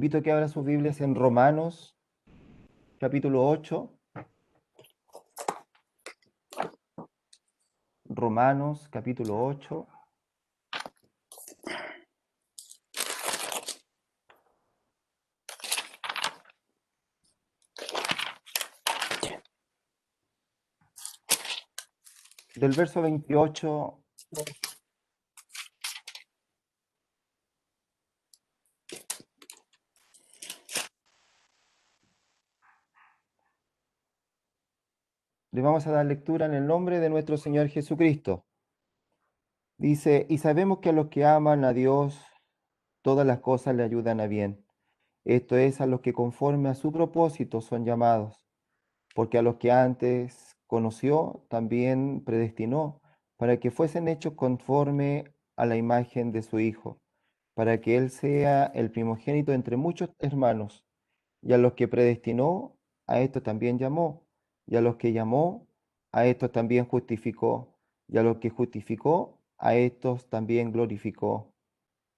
invito a que abra sus Biblias en Romanos, capítulo 8. Romanos, capítulo 8. Del verso 28 le vamos a dar lectura en el nombre de nuestro Señor Jesucristo. Dice, y sabemos que a los que aman a Dios, todas las cosas le ayudan a bien. Esto es, a los que conforme a su propósito son llamados, porque a los que antes conoció, también predestinó, para que fuesen hechos conforme a la imagen de su Hijo, para que Él sea el primogénito entre muchos hermanos. Y a los que predestinó, a estos también llamó. Y a los que llamó, a estos también justificó. Y a los que justificó, a estos también glorificó.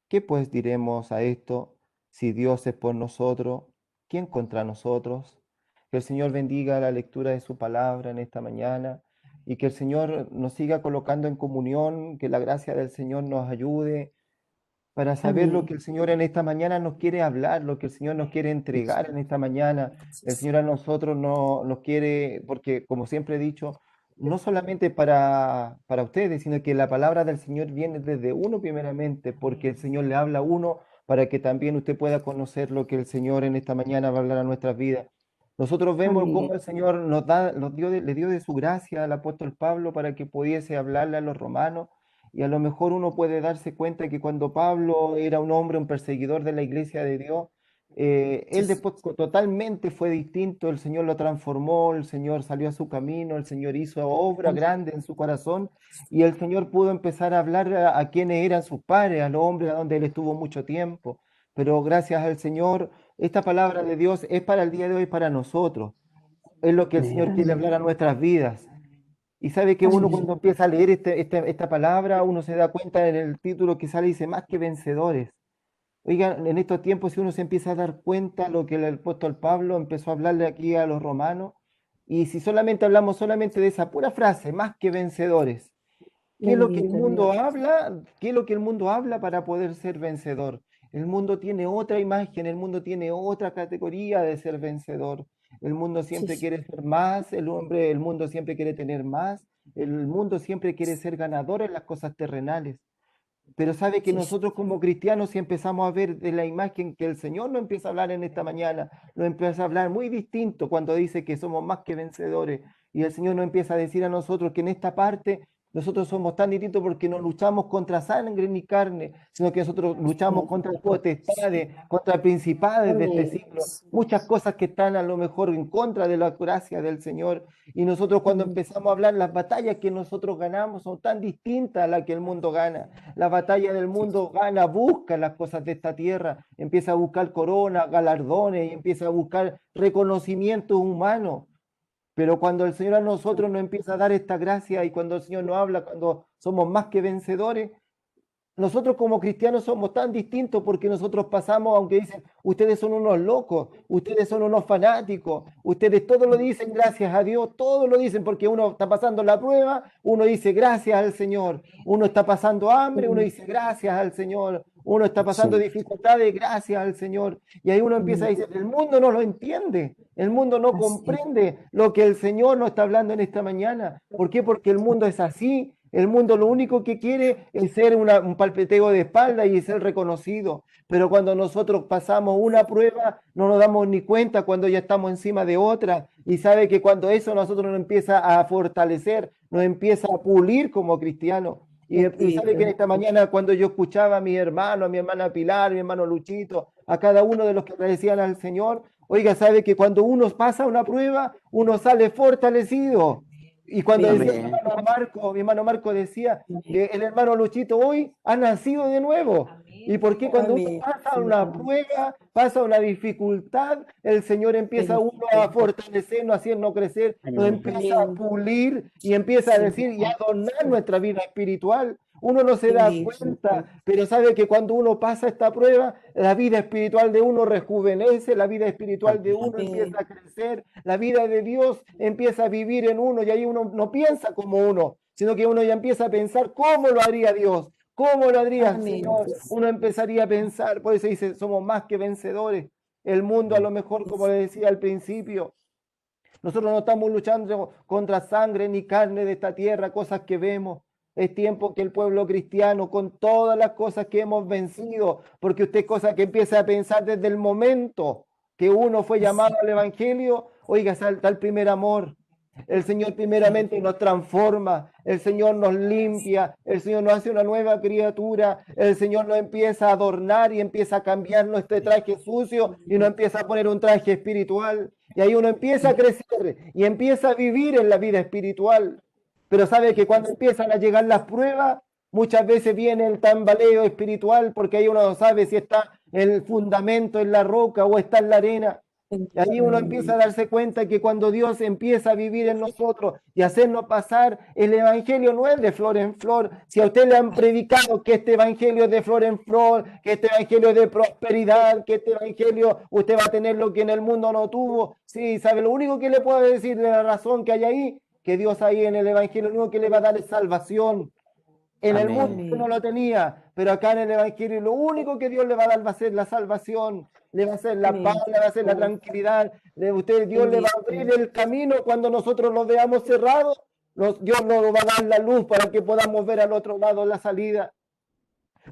¿Qué pues diremos a esto? Si Dios es por nosotros, ¿quién contra nosotros? Que el Señor bendiga la lectura de su palabra en esta mañana y que el Señor nos siga colocando en comunión, que la gracia del Señor nos ayude para saber lo Amén. que el Señor en esta mañana nos quiere hablar, lo que el Señor nos quiere entregar en esta mañana. El Señor a nosotros no, nos quiere, porque como siempre he dicho, no solamente para ustedes, sino que la palabra del Señor viene desde uno primeramente, porque el Señor le habla a uno para que también usted pueda conocer lo que el Señor en esta mañana va a hablar a nuestras vidas. Nosotros vemos Amén. cómo el Señor le dio de su gracia al apóstol Pablo para que pudiese hablarle a los romanos. Y a lo mejor uno puede darse cuenta que cuando Pablo era un hombre, un perseguidor de la iglesia de Dios, él después totalmente fue distinto, el Señor lo transformó, el Señor salió a su camino, el Señor hizo obra grande en su corazón y el Señor pudo empezar a hablar a quienes eran sus padres, a los hombres a donde él estuvo mucho tiempo. Pero gracias al Señor, esta palabra de Dios es para el día de hoy, para nosotros. Es lo que el Señor quiere Amén. hablar a nuestras vidas. Y sabe que uno Amén. cuando empieza a leer esta palabra, uno se da cuenta en el título que sale, dice, más que vencedores. Oigan, en estos tiempos, si uno se empieza a dar cuenta lo que el apóstol Pablo empezó a hablarle aquí a los romanos, y si solamente hablamos solamente de esa pura frase, más que vencedores, ¿qué es lo que el Bendito mundo Dios. habla? ¿Qué es lo que el mundo habla para poder ser vencedor? El mundo tiene otra imagen, el mundo tiene otra categoría de ser vencedor. El mundo Sí, siempre quiere ser más, el mundo siempre quiere tener más, el mundo siempre quiere ser ganador en las cosas terrenales. Pero sabe que sí, nosotros como cristianos, si empezamos a ver de la imagen que el Señor nos empieza a hablar en esta mañana, nos empieza a hablar muy distinto cuando dice que somos más que vencedores. Y el Señor nos empieza a decir a nosotros que en esta parte nosotros somos tan distintos porque no luchamos contra sangre ni carne, sino que nosotros luchamos contra potestades, contra principados de este Amén. siglo. Muchas cosas que están a lo mejor en contra de la gracia del Señor. Y nosotros cuando Amén. empezamos a hablar, las batallas que nosotros ganamos son tan distintas a las que el mundo gana. La batalla del mundo gana, busca las cosas de esta tierra, empieza a buscar corona, galardones y empieza a buscar reconocimiento humano. Pero cuando el Señor a nosotros nos empieza a dar esta gracia y cuando el Señor nos habla, cuando somos más que vencedores, nosotros como cristianos somos tan distintos porque nosotros pasamos, aunque dicen, ustedes son unos locos, ustedes son unos fanáticos, ustedes todo lo dicen gracias a Dios, todo lo dicen porque uno está pasando la prueba, uno dice gracias al Señor, uno está pasando hambre, uno dice gracias al Señor, uno está pasando Sí. dificultades, gracias al Señor. Y ahí uno empieza a decir, el mundo no lo entiende, el mundo no Así. comprende lo que el Señor nos está hablando en esta mañana. ¿Por qué? Porque el mundo es así. El mundo lo único que quiere es ser un palpeteo de espalda y ser reconocido. Pero cuando nosotros pasamos una prueba, no nos damos ni cuenta cuando ya estamos encima de otra. Y sabe que cuando eso nosotros nos empieza a fortalecer, nos empieza a pulir como cristianos. Y sabe que en Bendito. esta mañana cuando yo escuchaba a mi hermano, a mi hermana Pilar, a mi hermano Luchito, a cada uno de los que agradecían al Señor, oiga, sabe que cuando uno pasa una prueba, uno sale fortalecido. Y cuando decía Amén. Mi hermano Marco decía que el hermano Luchito hoy ha nacido de nuevo. ¿Y por qué cuando uno Amén. pasa una prueba, pasa una dificultad, el Señor empieza a uno Bendito a Dios. fortalecernos, a hacernos crecer, nos empieza a Amén. pulir y empieza a Sí. decir y a adornar nuestra vida espiritual? Uno no se da Sí, cuenta, pero sabe que cuando uno pasa esta prueba, la vida espiritual de uno rejuvenece, la vida espiritual de uno empieza amén. a crecer, la vida de Dios empieza a vivir en uno y ahí uno no piensa como uno, sino que uno ya empieza a pensar cómo lo haría Dios, cómo lo haría el Amén, Señor. Jesús. Uno empezaría a pensar, por eso dice, somos más que vencedores. El mundo a lo mejor, como le decía al principio, nosotros no estamos luchando contra sangre ni carne de esta tierra, cosas que vemos. Es tiempo que el pueblo cristiano, con todas las cosas que hemos vencido, porque usted cosa que empieza a pensar desde el momento que uno fue llamado Sí, al Evangelio, oiga, salta el primer amor. El Señor sí, primeramente nos transforma, el Señor nos limpia, el Señor nos hace una nueva criatura, el Señor nos empieza a adornar y empieza a cambiar nuestro traje sucio y nos empieza a poner un traje espiritual. Y ahí uno empieza a crecer y empieza a vivir en la vida espiritual. Pero sabe que cuando empiezan a llegar las pruebas, muchas veces viene el tambaleo espiritual porque ahí uno no sabe si está el fundamento en la roca o está en la arena. Y ahí uno empieza a darse cuenta que cuando Dios empieza a vivir en nosotros y hacernos pasar, el evangelio no es de flor en flor. Si a usted le han predicado que este evangelio es de flor en flor, que este evangelio es de prosperidad, que este evangelio usted va a tener lo que en el mundo no tuvo, sí, sabe, lo único que le puedo decir de la razón que hay ahí, que Dios ahí en el evangelio, lo único que le va a dar es salvación. En el mundo Amén. no amén, lo tenía, pero acá en el Evangelio lo único que Dios le va a dar va a ser la salvación, le va a ser la paz, amén, le va a ser la tranquilidad. Dios le va a abrir bendición. el camino cuando nosotros lo veamos cerrado. Dios nos va a dar la luz para que podamos ver al otro lado la salida.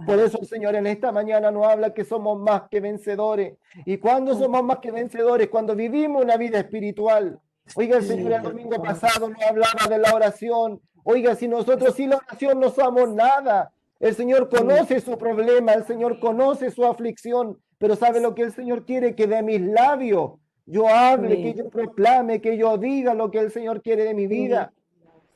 Por eso el Señor en esta mañana nos habla que somos más que vencedores. ¿Y cuándo somos más que vencedores? Cuando vivimos una vida espiritual. Oiga, el Señor el domingo pasado nos hablaba de la oración. Oiga, si nosotros sin la oración no somos nada. El Señor conoce su problema, el Señor conoce su aflicción, pero ¿sabe lo que el Señor quiere? Que de mis labios yo hable, que Amén, yo proclame, que yo diga lo que el Señor quiere de mi amén, vida.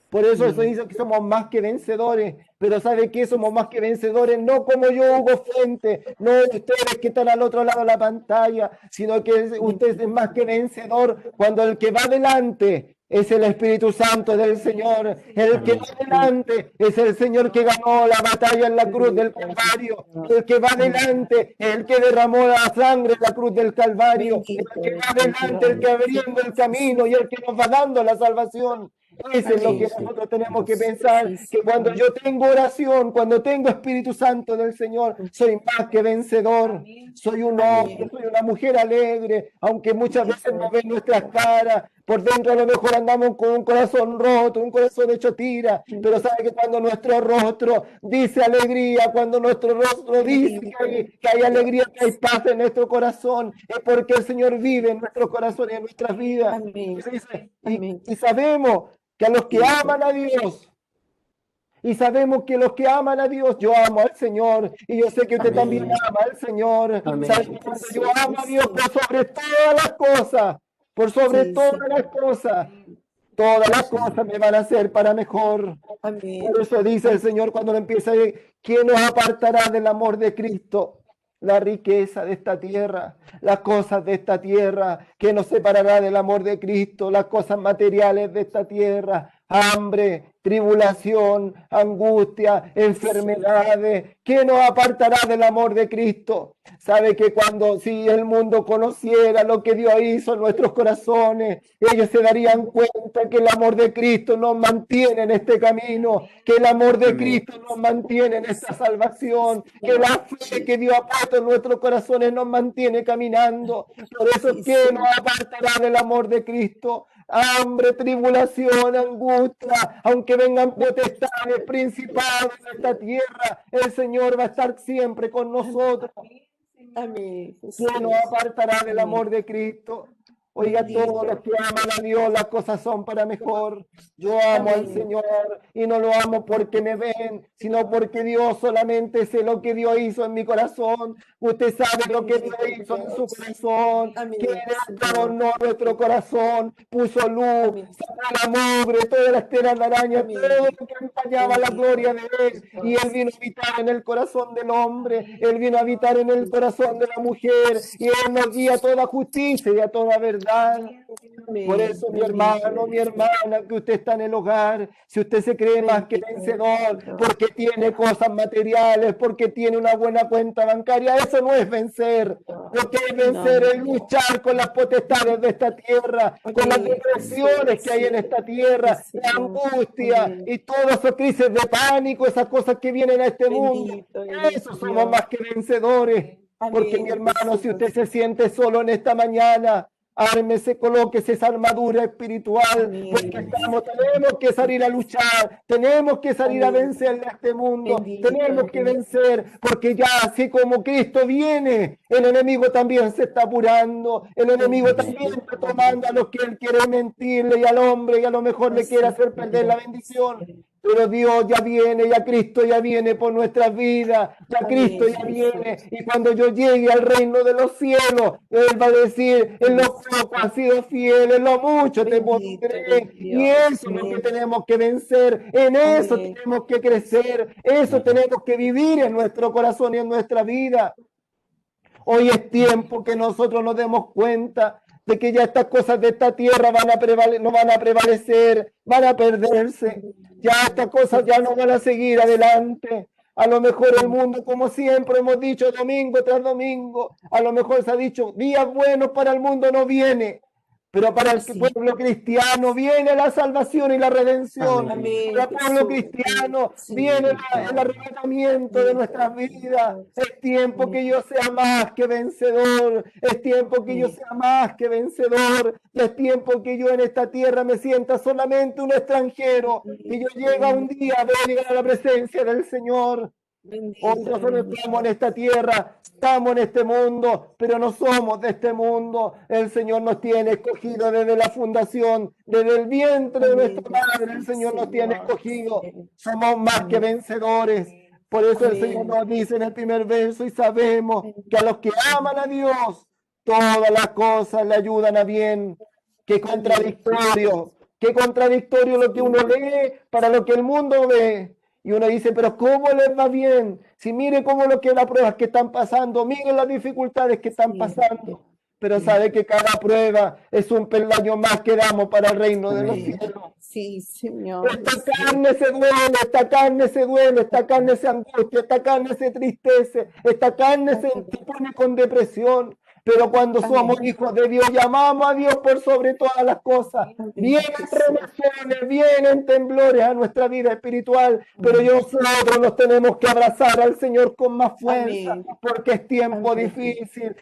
Por eso eso amén, dice que somos más que vencedores. Pero ¿sabe qué? Somos más que vencedores, no como yo, Hugo Fuente, no ustedes que están al otro lado de la pantalla, sino que usted es más que vencedor cuando el que va adelante es el Espíritu Santo del Señor. El que Amén. va adelante es el Señor que ganó la batalla en la cruz del Calvario. El que va adelante es el que derramó la sangre en la cruz del Calvario. El bendito que va eres, Santo adelante, el que Rey. abriendo el camino y el que nos va dando la salvación. Eso es lo Sí, que Amén, sí. nosotros tenemos que Dios. pensar, sí, que cuando Señor. yo tengo oración, cuando tengo Espíritu Santo del Señor, soy más que vencedor. Soy un hombre, Amén, soy una mujer alegre, aunque muchas veces no ven nuestras caras. Por dentro a lo mejor andamos con un corazón roto, un corazón hecho tira, pero sabe que cuando nuestro rostro dice alegría, cuando nuestro rostro dice bendito que hay alegría, que hay Dios. paz en nuestro corazón, es porque el Señor vive en nuestro corazón y en nuestras vidas. Amén, amén, Y sabemos que a los que bendito. aman a Dios, y sabemos que los que aman a Dios, yo amo al Señor, y yo sé que usted también Amén. ama al Señor. Sabe Amén. que cuando yo Jesús, amo a Dios sí, por sobre todas las cosas, por sobre sí, todas las Señor. cosas, todas las Sí. cosas me van a hacer para mejor. Amén, Por eso dice el Señor cuando le empieza a decir, ¿quién nos apartará del amor de Cristo? La riqueza de esta tierra, las cosas de esta tierra, que nos separará del amor de Cristo, las cosas materiales de esta tierra, hambre, tribulación, angustia, enfermedades, ¿qué nos apartará del amor de Cristo? Sabe que cuando si el mundo conociera lo que Dios hizo en nuestros corazones, ellos se darían cuenta que el amor de Cristo nos mantiene en este camino, que el amor de Amén. Cristo nos mantiene en esta salvación, que la fe que Dios ha puesto en nuestros corazones nos mantiene caminando. Por eso, sí, ¿qué nos Señor. apartará del amor de Cristo? Hambre, tribulación, angustia, aunque vengan potestades, principados en esta tierra, el Señor va a estar siempre con nosotros. Amén, ¿Quién nos Jesús. apartará del Amén, amor de Cristo? Oiga, todos los bendito. que aman a Dios, las cosas son para mejor. Yo amo al Amén, Señor y no lo amo porque me ven, sino porque Dios solamente sé lo que Dios hizo en mi corazón. Usted sabe lo que Dios bendito hizo en su Dios. corazón, que Amén, Él Señor. adornó nuestro corazón, puso luz, Amén, sacó la mugre, todas las telas de araña, todo amén, lo que empañaba la bendito gloria de Él. Y Él Dios. vino a habitar en el corazón del hombre, Él vino a habitar en el corazón de la mujer, y Él nos guía a toda justicia y a toda verdad. ayudar. Por eso, mi hermano, mi hermana, que usted está en el hogar, si usted se cree más que vencedor, porque tiene cosas materiales, porque tiene una buena cuenta bancaria, eso no es vencer. Lo que es vencer es luchar con las potestades de esta tierra, con las depresiones que hay en esta tierra, la angustia y todas esas crisis de pánico, esas cosas que vienen a este mundo. Eso somos más que vencedores. Porque mi hermano, si usted se siente solo en esta mañana, ármese, colóquese esa armadura espiritual, porque tenemos que salir a luchar, tenemos que salir a vencer a este mundo, tenemos que vencer, porque ya así como Cristo viene, el enemigo también se está apurando, el enemigo también está tomando a los que él quiere mentirle y al hombre y a lo mejor le quiere hacer perder la bendición. Pero Dios ya viene, ya Cristo ya viene por nuestras vidas, ya Cristo ya viene. Y cuando yo llegue al reino de los cielos, Él va a decir, en lo poco has sido fiel, en lo mucho te pondré. Y eso es lo que tenemos que vencer, en eso tenemos que crecer, eso tenemos que vivir en nuestro corazón y en nuestra vida. Hoy es tiempo que nosotros nos demos cuenta de que ya estas cosas de esta tierra no van a prevalecer, van a perderse. Ya estas cosas ya no van a seguir adelante. A lo mejor el mundo, como siempre hemos dicho, domingo tras domingo, a lo mejor se ha dicho, días buenos para el mundo no viene. Pero para el pueblo cristiano viene la salvación y la redención. Para el pueblo cristiano viene el arrebatamiento de nuestras vidas. Es tiempo que yo sea más que vencedor. Es tiempo que yo sea más que vencedor. Es tiempo que yo en esta tierra me sienta solamente un extranjero. Y yo llegue un día a llegar a la presencia del Señor. Hoy nosotros estamos en esta tierra, estamos en este mundo, pero no somos de este mundo. El Señor nos tiene escogido desde la fundación, desde el vientre de nuestra madre. El Señor nos tiene escogido. Somos más que vencedores. Por eso el Señor nos dice en el primer verso, y sabemos que a los que aman a Dios, todas las cosas le ayudan a bien. Qué contradictorio lo que uno lee para lo que el mundo ve. Y uno dice, pero ¿cómo les va bien? Si mire cómo lo que las pruebas que están pasando, miren las dificultades que están pasando. Pero sabe que cada prueba es un peldaño más que damos para el reino de los cielos. Sí, Señor. Esta carne se duele, esta carne se duele, esta carne se angustia, esta carne se tristece, esta carne se pone con depresión. Pero cuando somos hijos de Dios, llamamos a Dios por sobre todas las cosas. Vienen tremaciones, vienen temblores a nuestra vida espiritual, pero nosotros nos tenemos que abrazar al Señor con más fuerza, porque es tiempo difícil,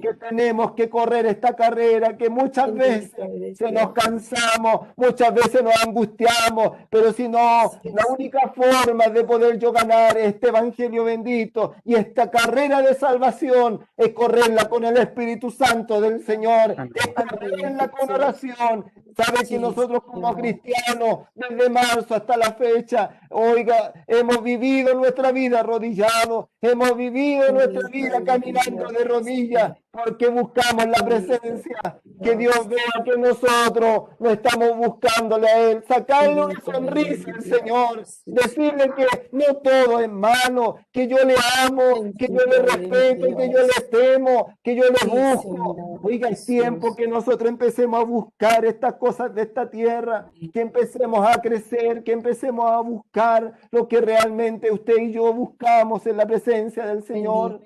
que tenemos que correr esta carrera, que muchas veces se nos cansamos, muchas veces nos angustiamos, pero si no, la única forma de poder yo ganar este evangelio bendito y esta carrera de salvación es correrla con el Espíritu Santo del Señor, es correrla con oración. Sabe que nosotros como cristianos, desde marzo hasta la fecha, oiga, hemos vivido nuestra vida arrodillados, hemos vivido nuestra vida caminando de rodillas, porque buscamos la presencia, que Dios vea que nosotros no estamos buscándole a Él, sacarle una sonrisa al Señor, decirle que no todo es malo, que yo le amo, que yo le respeto, que yo le temo, que yo le busco. Oiga, es tiempo que nosotros empecemos a buscar estas cosas de esta tierra, que empecemos a crecer, que empecemos a buscar lo que realmente usted y yo buscamos en la presencia del Señor.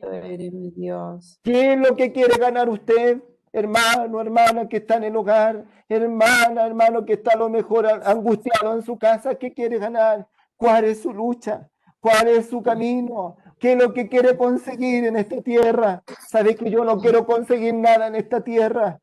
Dios. ¿Qué es lo que quiere ganar usted, hermano, hermana que está en el hogar, hermana, hermano que está a lo mejor angustiado en su casa? ¿Qué quiere ganar? ¿Cuál es su lucha? ¿Cuál es su camino? ¿Qué es lo que quiere conseguir en esta tierra? ¿Sabe que yo no quiero conseguir nada en esta tierra?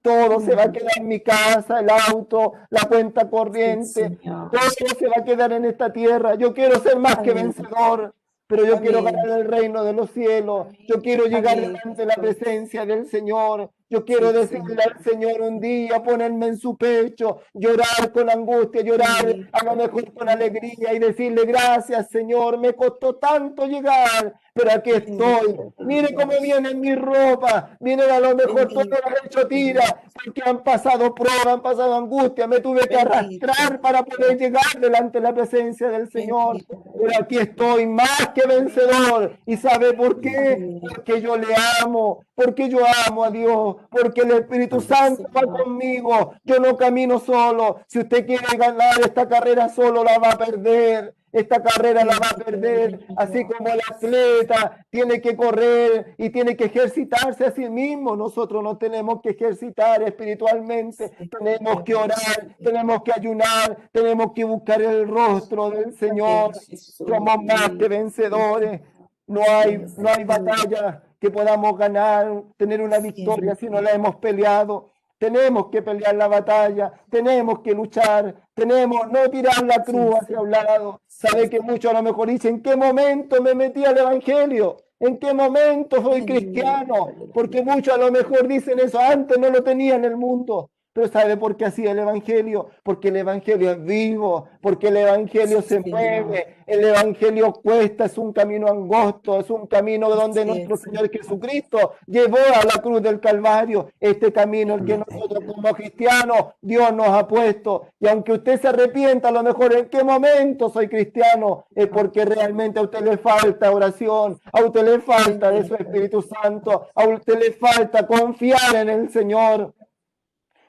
Todo se va a quedar en mi casa, el auto, la cuenta corriente, todo se va a quedar en esta tierra. Yo quiero ser más que vencedor. Pero yo quiero ganar el reino de los cielos. Yo quiero llegar delante de la presencia del Señor. Yo quiero decirle al Señor un día, ponerme en su pecho, llorar con angustia, llorar a lo mejor con alegría y decirle gracias, Señor, me costó tanto llegar, pero aquí estoy. Mire cómo vienen mis ropas, vienen a lo mejor todas las hecho tira, porque han pasado pruebas, han pasado angustia, me tuve que arrastrar para poder llegar delante de la presencia del Señor. Pero aquí estoy más que vencedor. ¿Y sabe por qué? Porque yo le amo, porque yo amo a Dios, porque el Espíritu Santo va conmigo. Yo no camino solo. Si usted quiere ganar esta carrera solo, la va a perder. Esta carrera la va a perder, así como el atleta tiene que correr y tiene que ejercitarse a sí mismo. Nosotros nos tenemos que ejercitar espiritualmente, tenemos que orar, tenemos que ayunar, tenemos que buscar el rostro del Señor. Somos más que vencedores. No hay batalla que podamos ganar, tener una victoria si no la hemos peleado. Tenemos que pelear la batalla, tenemos que luchar, tenemos no tirar la cruz hacia un lado. Sabe que muchos a lo mejor dicen, ¿en qué momento me metí al Evangelio? ¿En qué momento soy cristiano? Porque muchos a lo mejor dicen eso, antes no lo tenía en el mundo. Pero ¿sabe por qué así el Evangelio? Porque el Evangelio es vivo, porque el Evangelio se mueve, el Evangelio cuesta, es un camino angosto, es un camino donde nuestro Señor Jesucristo llevó a la cruz del Calvario. Este camino el que nosotros como cristianos Dios nos ha puesto. Y aunque usted se arrepienta, a lo mejor en qué momento soy cristiano, es porque realmente a usted le falta oración, a usted le falta de su Espíritu Santo, a usted le falta confiar en el Señor.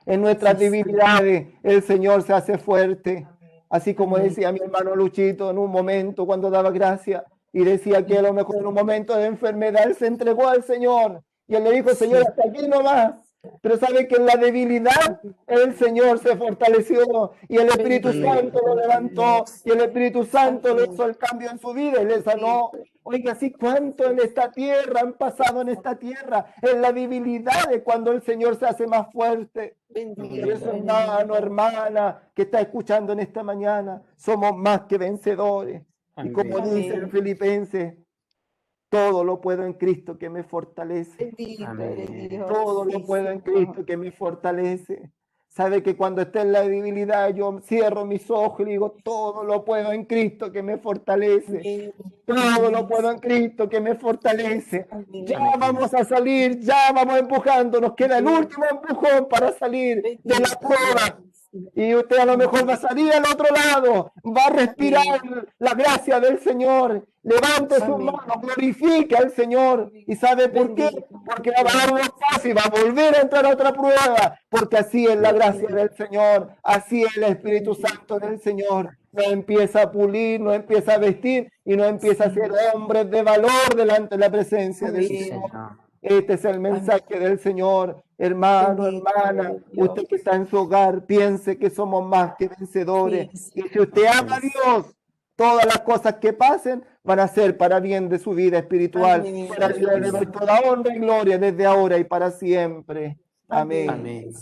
En nuestras debilidades el Señor se hace fuerte. Así como decía mi hermano Luchito en un momento cuando daba gracia y decía que a lo mejor en un momento de enfermedad él se entregó al Señor y él le dijo, Señor, hasta aquí nomás. Pero sabe que en la debilidad el Señor se fortaleció y el Espíritu Santo lo levantó y el Espíritu Santo le hizo el cambio en su vida y le sanó. Oiga, así cuánto en esta tierra han pasado en esta tierra, en la debilidad de cuando el Señor se hace más fuerte. Por eso, hermano, hermana, que está escuchando en esta mañana, somos más que vencedores. Y como dice en Filipenses, todo lo puedo en Cristo que me fortalece. Todo lo puedo en Cristo que me fortalece. Sabe que cuando esté en la debilidad yo cierro mis ojos y digo, todo lo puedo en Cristo que me fortalece. Todo lo puedo en Cristo que me fortalece. Ya vamos a salir, ya vamos empujando. Nos queda el último empujón para salir de la prueba. Y usted a lo mejor va a salir al otro lado, va a respirar la gracia del Señor. Levante sus manos, glorifique al Señor. ¿Y sabe por qué? Porque va a dar un paso y va a volver a entrar a otra prueba. Porque así es la gracia del Señor, así es el Espíritu Santo del Señor. Nos empieza a pulir, nos empieza a vestir y nos empieza a ser hombres de valor delante de la presencia del Señor. Este es el mensaje del Señor, hermano, hermana. Usted que está en su hogar, piense que somos más que vencedores. Y si usted ama a Dios, todas las cosas que pasen van a ser para bien de su vida espiritual. Para Dios le doy toda honra y gloria desde ahora y para siempre. Amén. Amén.